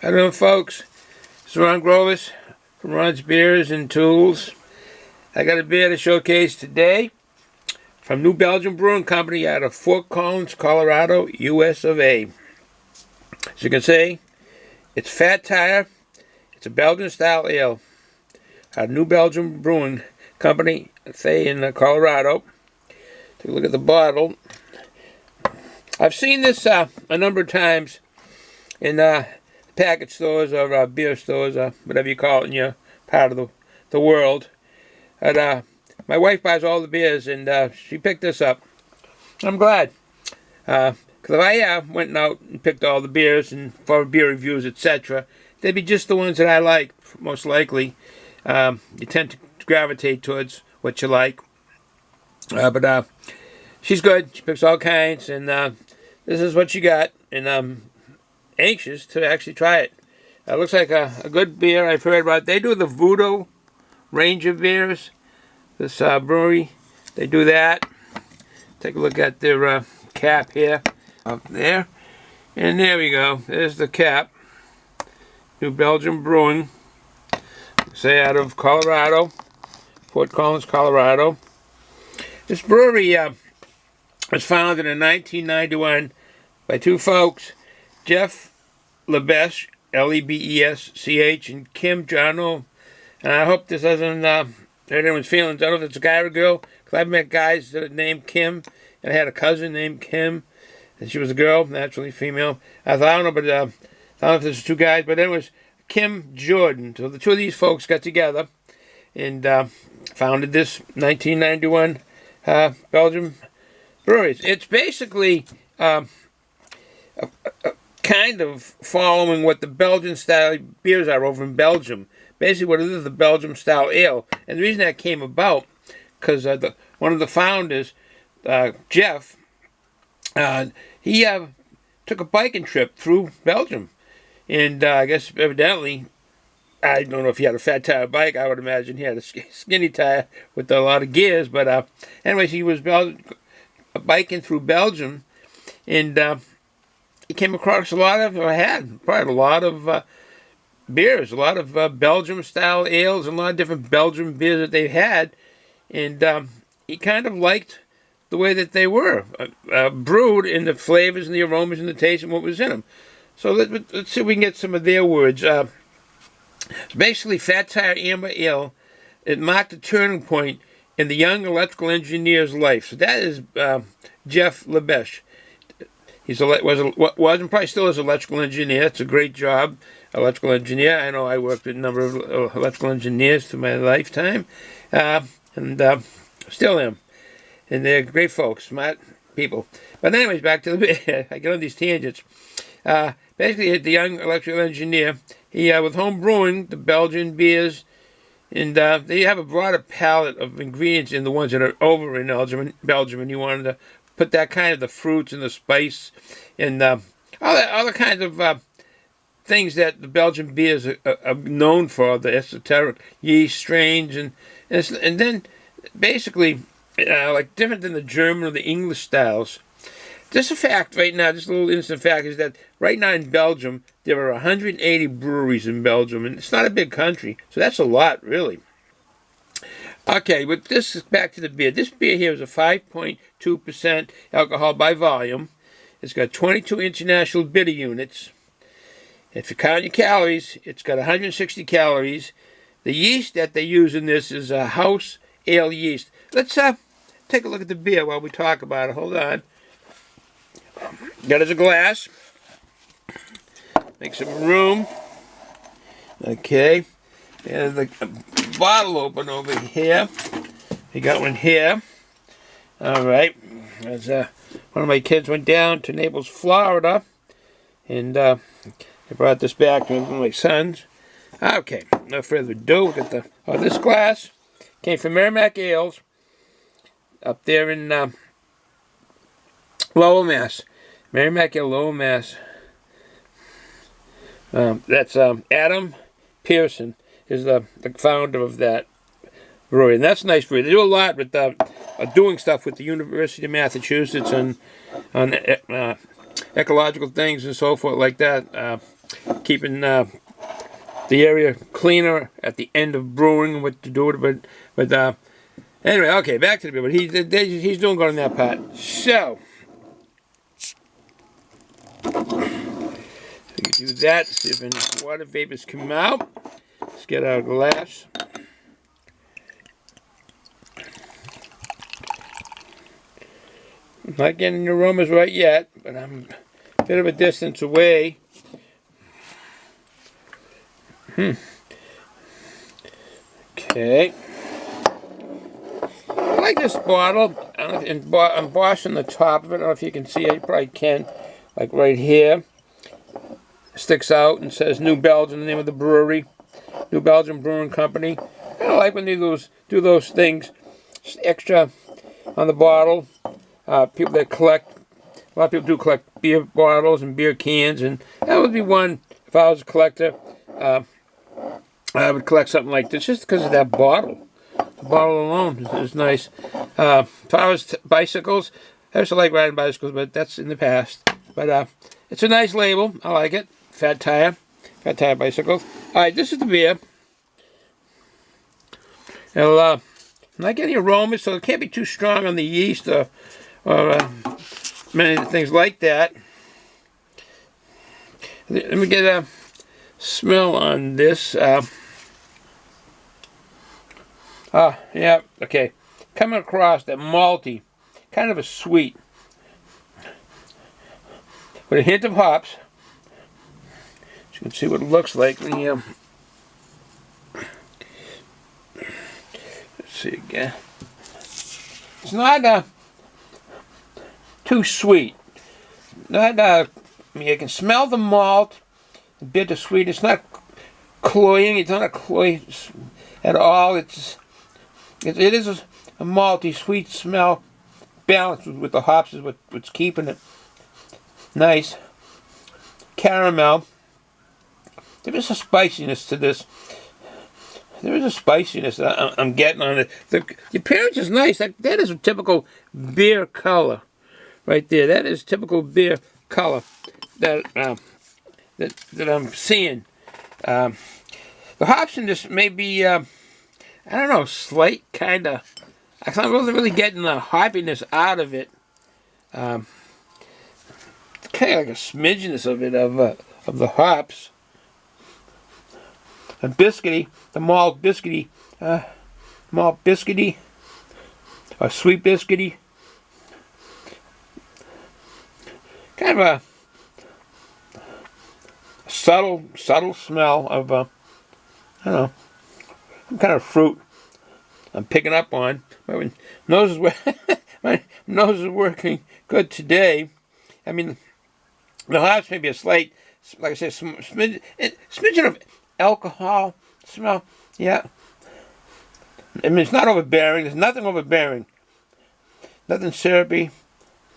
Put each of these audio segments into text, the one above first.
Hello, folks. This is Ron Grovis from Ron's Beers and Tools. I got a beer to showcase today from New Belgium Brewing Company out of Fort Collins, Colorado, US of A. As you can see, it's Fat Tire. It's a Belgian-style ale out of New Belgium Brewing Company, say in Colorado. Take a look at the bottle. I've seen this a number of times in package stores or beer stores, whatever you call it in your part of the world. And my wife buys all the beers, and she picked this up. I'm glad. Because if I went out and picked all the beers and for beer reviews, etc., they'd be just the ones that I like, most likely. You tend to gravitate towards what you like. But she's good. She picks all kinds, and this is what she got. And I'm anxious to actually try it. It looks like a good beer. I've heard about it. They do the Voodoo range of beers. This brewery, they do that. Take a look at their cap here, up there. And there we go. There's the cap. New Belgium Brewing. Say out of Colorado. Fort Collins, Colorado. This brewery was founded in 1991 by two folks, Jeff Lebesch, L-E-B-E-S-C-H, and Kim Jarno. And I hope this doesn't hurt anyone's feelings. I don't know if it's a guy or a girl, because I've met guys that are named Kim, and I had a cousin named Kim, and she was a girl, naturally female. I don't know, but I don't know if there's two guys, but it was Kim Jordan. So the two of these folks got together and founded this 1991 Belgium brewery. It's basically kind of following what the Belgian-style beers are over in Belgium. Basically what it is, the Belgium-style ale. And the reason that came about, because one of the founders, Jeff, he took a biking trip through Belgium. And I guess evidently, I don't know if he had a fat tire bike. I would imagine he had a skinny tire with a lot of gears. But anyways, he was biking through Belgium, and he came across a lot of beers, a lot of Belgium-style ales, and a lot of different Belgian beers that they had, and he kind of liked the way that they were brewed, in the flavors and the aromas and the taste and what was in them. So let's see if we can get some of their words. It's basically Fat Tire Amber Ale. It marked a turning point in the young electrical engineer's life. So that is Jeff Lebesch. Was and probably still is an electrical engineer. It's a great job, electrical engineer. I know I worked with a number of electrical engineers through my lifetime, and still am. And they're great folks, smart people. But anyways, back to the beer. I get on these tangents. Basically, the young electrical engineer, he with home brewing, the Belgian beers, and they have a broader palette of ingredients in the ones that are over in Belgium, and you wanted to put that kind of the fruits and the spice and other kinds of things that the Belgian beers are known for, the esoteric yeast strains, and then basically like different than the German or the English styles. Just a fact right now, just a little instant fact, is that right now in Belgium, there are 180 breweries in Belgium, and it's not a big country, so that's a lot, really. Okay, but this is back to the beer. This beer here is a 5.2% alcohol by volume. It's got 22 international bitter units. If you count your calories, it's got 160 calories. The yeast that they use in this is a house ale yeast. Let's take a look at the beer while we talk about it. Hold on. Got it as a glass. Make some room. Okay. There's the bottle open over here. You got one here. All right. As one of my kids went down to Naples, Florida, and they brought this back to one of my sons. Okay. No further ado. We got this glass came from Merrimack Ales up there in Lowell, Mass. Merrimack Ale, Lowell, Mass. That's Adam Pearson is the founder of that brewery, and that's a nice brewery. They do a lot with doing stuff with the University of Massachusetts and on ecological things and so forth like that. keeping the area cleaner at the end of brewing, what to do with it. But anyway, okay, back to the beer. But he's doing good on that part. So we can do that. See if any water vapors come out. Let's get our glass. I'm not getting the aromas right yet, but I'm a bit of a distance away. Okay. I like this bottle. I don't know if, embossed on the top of it. I don't know if you can see it. You probably can. Like right here. Sticks out and says New Belgium, the name of the brewery. New Belgium Brewing Company. I like when they do those things. Just extra on the bottle. People that collect, a lot of people do collect beer bottles and beer cans, and that would be one, if I was a collector, I would collect something like this just because of that bottle. The bottle alone is nice. If I was bicycles, I used to like riding bicycles, but that's in the past. But it's a nice label. I like it. Fat tire bicycles. All right, this is the beer. And I'm not getting aromas, so it can't be too strong on the yeast or many things like that. Let me get a smell on this. Yeah, okay. Coming across that malty, kind of a sweet, with a hint of hops. You can see what it looks like when you. Let's see again. It's not too sweet. Not I mean, you can smell the malt, a bit of sweet. It's not cloying. It's not a cloy at all. It is a malty, sweet smell, balanced with the hops is what's keeping it nice. Caramel. There is a spiciness to this. There is a spiciness that I'm getting on it. The appearance is nice. That is a typical beer color, right there. That is typical beer color that I'm seeing. The hops in this may be, I don't know, slight kind of. I'm not really getting the hoppiness out of it. Kind of like a smidgeness of it of the hops. And biscuity, the malt biscuity, or sweet biscuity. Kind of a subtle smell of, I don't know, some kind of fruit I'm picking up on. My nose is working good today. I mean, the hops may be a slight, like I said, smidgen of alcohol smell. Yeah. I mean, it's not overbearing. There's nothing overbearing. Nothing syrupy.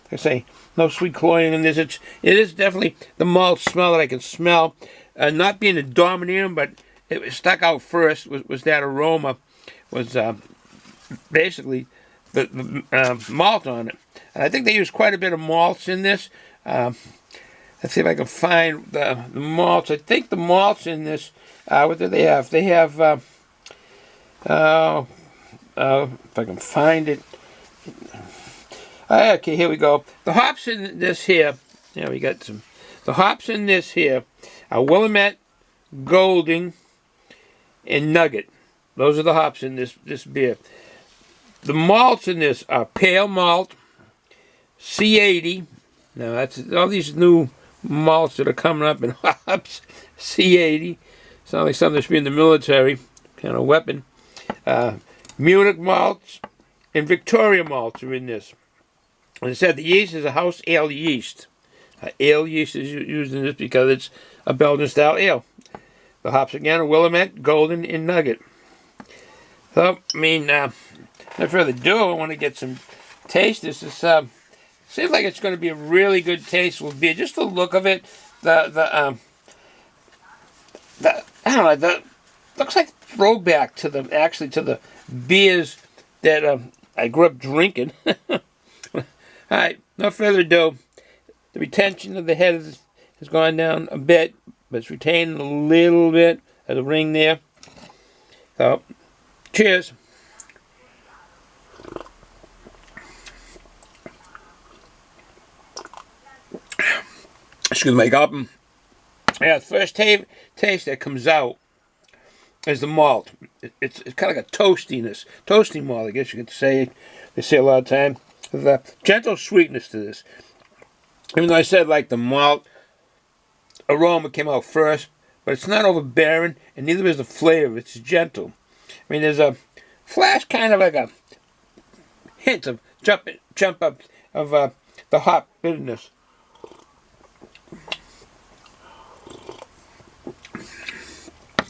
Like I say, no sweet cloying in this. It is definitely the malt smell that I can smell. Not being a dominating, but it stuck out first was that aroma. Was basically the malt on it. And I think they use quite a bit of malts in this. Let's see if I can find the malts. I think the malts in this, what do they have? They have, if I can find it. Okay, here we go. The hops in this here, yeah, we got some. The hops in this here are Williemette, Golding, and Nugget. Those are the hops in this beer. The malts in this are pale malt, C80. Now that's all these new malts that are coming up in hops. C80. Sounds like something that should be in the military, kind of weapon. Munich malts and Victoria malts are in this. As I said, the yeast is a house ale yeast. Ale yeast is used in this because it's a Belgian style ale. The hops again are Williemette, Golden, and Nugget. So, I mean, no further ado, I want to get some taste. This is seems like it's going to be a really good tasteful beer. Just the look of it, I don't know, looks like throwback to the beers that I grew up drinking. All right, no further ado. The retention of the head has gone down a bit, but it's retaining a little bit of the ring there. So, cheers. Excuse my gulping. Yeah, the first taste that comes out is the malt. It's kind of like a toastiness. Toasting malt, I guess you could say. They say a lot of time. There's a gentle sweetness to this. Even though I said like the malt aroma came out first, but it's not overbearing, and neither is the flavor. It's gentle. I mean, there's a flash, kind of like a hint of jump up of the hop bitterness.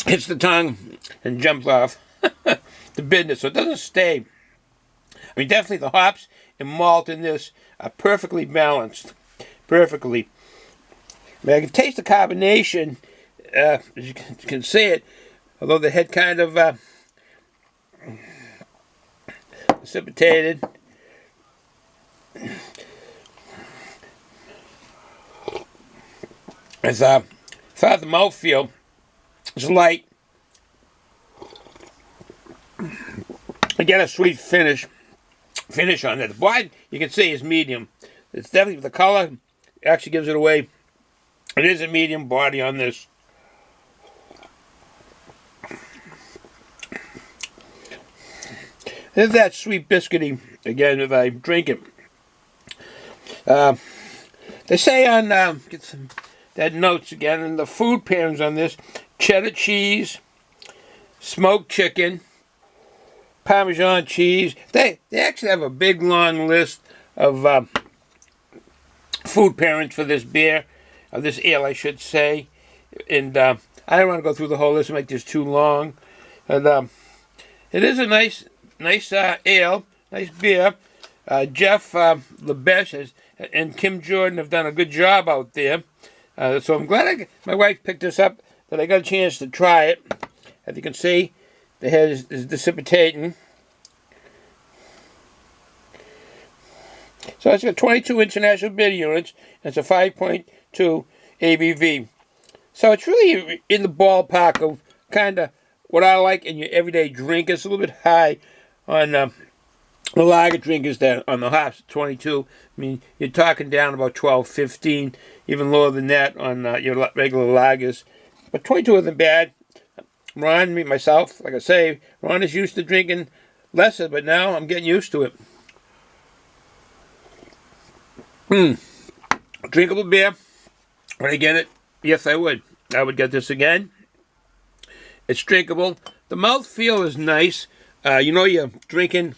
Hits the tongue and jumps off the bitterness, so it doesn't stay. I mean, definitely the hops and malt in this are perfectly balanced. Perfectly. I mean, I can taste the carbonation, as you can see it, although the head kind of precipitated. As throughout the mouthfeel, it's light. I get a sweet finish on it. The body, you can see, is medium. It's definitely, the color actually gives it away. It is a medium body on this. There's that sweet biscuity, again, if I drink it. They say on, get some that notes again, and the food pairings on this: cheddar cheese, smoked chicken, Parmesan cheese. They actually have a big long list of food pairings for this beer, of this ale, I should say. And I don't want to go through the whole list and make this too long. And it is a nice ale, nice beer. Jeff LeBeche and Kim Jordan have done a good job out there. So I'm glad my wife picked this up, that I got a chance to try it. As you can see, the head is dissipating. So it's got 22 international beer units, and it's a 5.2 ABV. So it's really in the ballpark of kind of what I like in your everyday drink. It's a little bit high on the lager drinkers that on the hops, 22. I mean, you're talking down about 12, 15, even lower than that on your regular lagers. But 22 isn't bad. Ron, myself, like I say, Ron is used to drinking lesser, but now I'm getting used to it. Drinkable beer. Would I get it? Yes, I would. I would get this again. It's drinkable. The mouthfeel is nice. You know you're drinking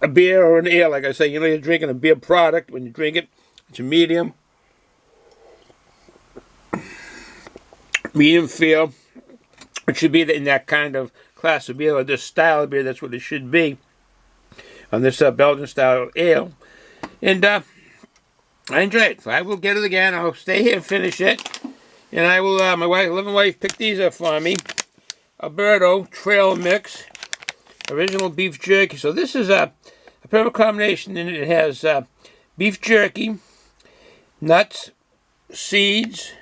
a beer or an ale, like I say. You know you're drinking a beer product when you drink it. It's a medium feel. It should be in that kind of class of beer, or this style of beer. That's what it should be on this Belgian style ale. And I enjoy it. So I will get it again. I'll stay here and finish it. And I will, my loving wife picked these up for me. Alberto Trail Mix, original beef jerky. So this is a perfect combination. And it has beef jerky, nuts, seeds,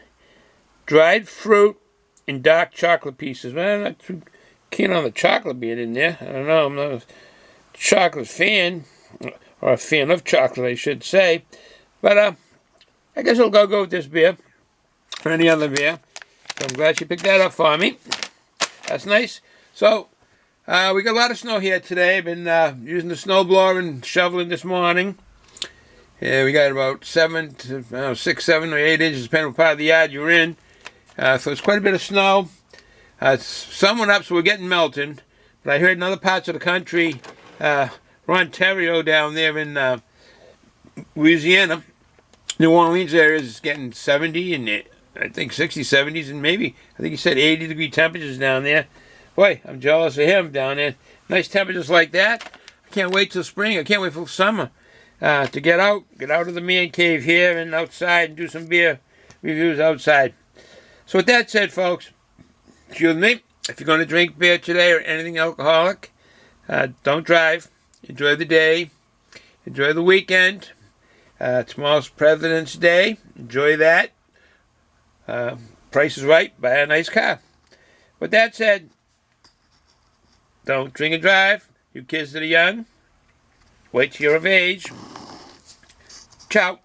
dried fruit, and dark chocolate pieces. Well, I'm not too keen on the chocolate being in there. I don't know. I'm not a chocolate fan, or a fan of chocolate, I should say. But I guess I'll go with this beer or any other beer. So I'm glad she picked that up for me. That's nice. So we got a lot of snow here today. I've been using the snowblower and shoveling this morning. Yeah, we got about 6, 7, or 8 inches, depending on what part of the yard you're in. So it's quite a bit of snow. Some went up, so we're getting melting. But I heard in other parts of the country, Ontario down there in Louisiana, New Orleans area is getting 70 and I think 60, 70s, and maybe, I think he said 80-degree temperatures down there. Boy, I'm jealous of him down there. Nice temperatures like that. I can't wait till spring. I can't wait for summer to get out of the man cave here and outside and do some beer reviews outside. So with that said, folks, excuse me, if you're going to drink beer today or anything alcoholic, don't drive. Enjoy the day. Enjoy the weekend. Tomorrow's President's Day. Enjoy that. Price is right, buy a nice car. With that said, don't drink and drive. You kids that are young, wait till you're of age. Ciao.